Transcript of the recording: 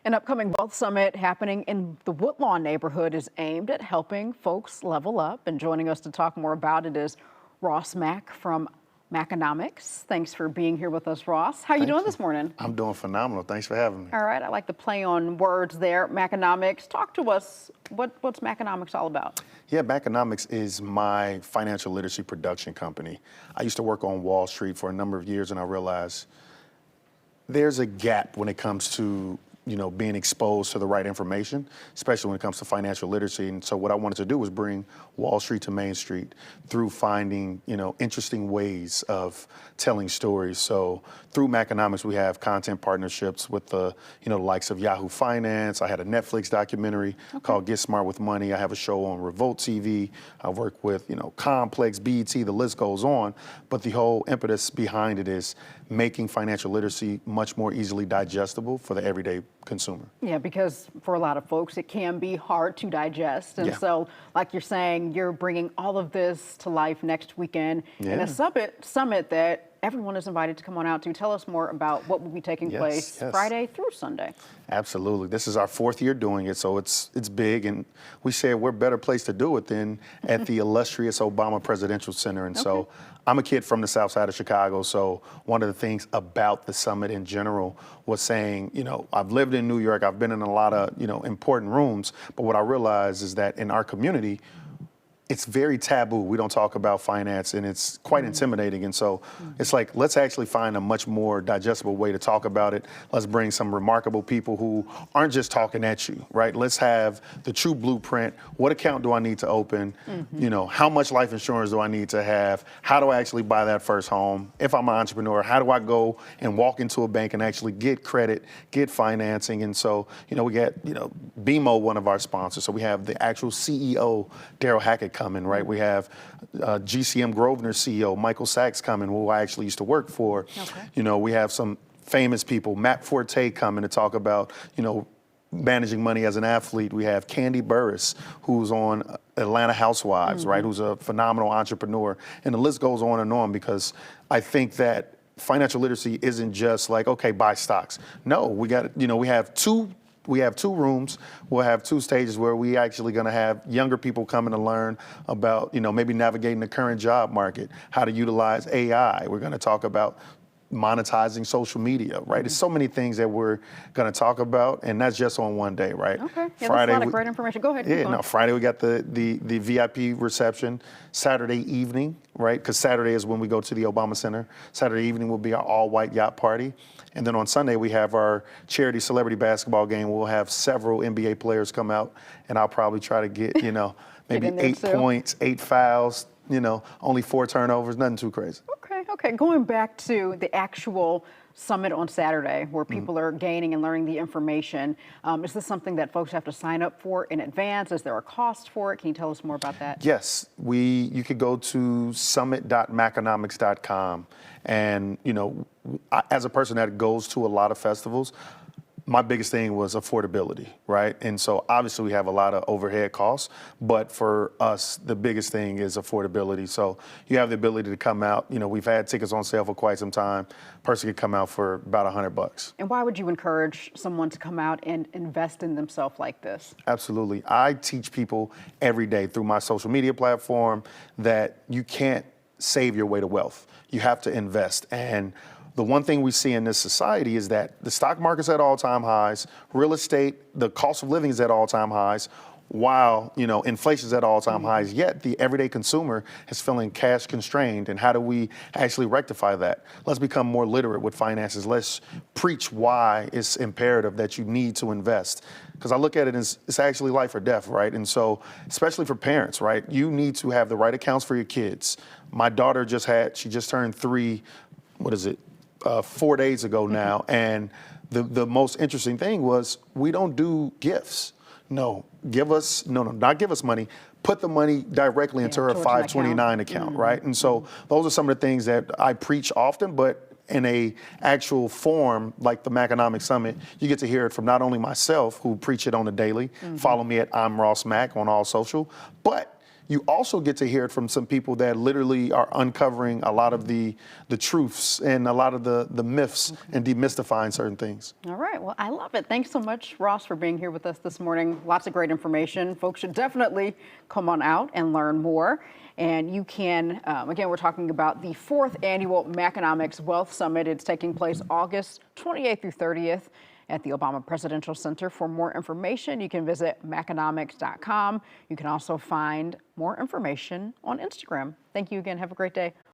An upcoming Wealth Summit happening in the Woodlawn neighborhood is aimed at helping folks level up. And joining us to talk more about it is Ross Mack from Maconomics. Thanks for being here with us, Ross. How are you doing this morning? I'm doing phenomenal. Thanks for having me. All right. I like the play on words there. Maconomics. Talk to us. What's Maconomics all about? Yeah, Maconomics is my financial literacy production company. I used to work on Wall Street for a number of years, and I realized there's a gap when it comes to being exposed to the right information, especially when it comes to financial literacy. And so what I wanted to do was bring Wall Street to Main Street through finding, interesting ways of telling stories. So through Maconomics, we have content partnerships with the, likes of Yahoo Finance. I had a Netflix documentary called Get Smart with Money. I have a show on Revolt TV. I work with, Complex, BET, the list goes on. But the whole impetus behind it is making financial literacy much more easily digestible for the everyday consumer. Yeah, because for a lot of folks, it can be hard to digest. And so, like you're saying, you're bringing all of this to life next weekend in a summit that everyone is invited to come on out to. Tell us more about what will be taking place Friday through Sunday. Absolutely. This is our 4th year doing it, so it's big, and we said we're a better place to do it than at the illustrious Obama Presidential Center. And so I'm a kid from the south side of Chicago, so one of the things about the summit in general was saying, I've lived in New York, I've been in a lot of, important rooms, but what I realized is that in our community, it's very taboo. We don't talk about finance, and it's quite intimidating. And so it's like, let's actually find a much more digestible way to talk about it. Let's bring some remarkable people who aren't just talking at you, right? Let's have the true blueprint. What account do I need to open? How much life insurance do I need to have? How do I actually buy that first home? If I'm an entrepreneur, how do I go and walk into a bank and actually get credit, get financing? And so, we got, BMO, one of our sponsors. So we have the actual CEO, Daryl Hackett, coming, right? We have GCM Grosvenor CEO, Michael Sachs, coming, who I actually used to work for. We have some famous people, Matt Forte, coming to talk about, managing money as an athlete. We have Candy Burris, who's on Atlanta Housewives, right? Who's a phenomenal entrepreneur. And the list goes on, because I think that financial literacy isn't just like, okay, buy stocks. No, we got, we have two rooms. We'll have 2 stages where we actually going to have younger people coming to learn about, maybe navigating the current job market, how to utilize AI. We're going to talk about monetizing social media, right? There's so many things that we're going to talk about, and that's just on one day, right? Okay. Yeah, Friday, that's a lot of great information. Go ahead. Yeah, no, Friday we got the VIP reception. Saturday evening, right? Because Saturday is when we go to the Obama Center. Saturday evening will be our all-white yacht party. And then on Sunday, we have our charity celebrity basketball game. We'll have several NBA players come out, and I'll probably try to get, maybe 8 points, 8 fouls, only 4 turnovers, nothing too crazy. Okay. Going back to the actual summit on Saturday, where people are gaining and learning the information, is this something that folks have to sign up for in advance? Is there a cost for it? Can you tell us more about that? Yes, you could go to summit.maconomics.com, and as a person that goes to a lot of festivals, my biggest thing was affordability, right? And so obviously we have a lot of overhead costs, but for us, the biggest thing is affordability. So you have the ability to come out. We've had tickets on sale for quite some time. Person could come out for about $100. And why would you encourage someone to come out and invest in themselves like this? Absolutely. I teach people every day through my social media platform that you can't save your way to wealth. You have to invest. And the one thing we see in this society is that the stock market's at all-time highs, real estate, the cost of living is at all-time highs, while inflation's at all-time highs, yet the everyday consumer is feeling cash constrained. And how do we actually rectify that? Let's become more literate with finances. Let's preach why it's imperative that you need to invest. Because I look at it as it's actually life or death, right? And so, especially for parents, right? You need to have the right accounts for your kids. My daughter she just turned 3, 4 days ago now. And the most interesting thing was we don't do gifts. Not give us money. Put the money directly into her 529 account, right? And so those are some of the things that I preach often, but in a actual form like the Maconomics Summit, you get to hear it from not only myself, who preach it on a daily, follow me at I'm Ross Mack on all social, but you also get to hear it from some people that literally are uncovering a lot of the truths and a lot of the myths and demystifying certain things. All right. Well, I love it. Thanks so much, Ross, for being here with us this morning. Lots of great information. Folks should definitely come on out and learn more. And you can, again, we're talking about the 4th annual Maconomics Wealth Summit. It's taking place August 28th through 30th at the Obama Presidential Center. For more information, you can visit Maconomics.com. You can also find more information on Instagram. Thank you again. Have a great day.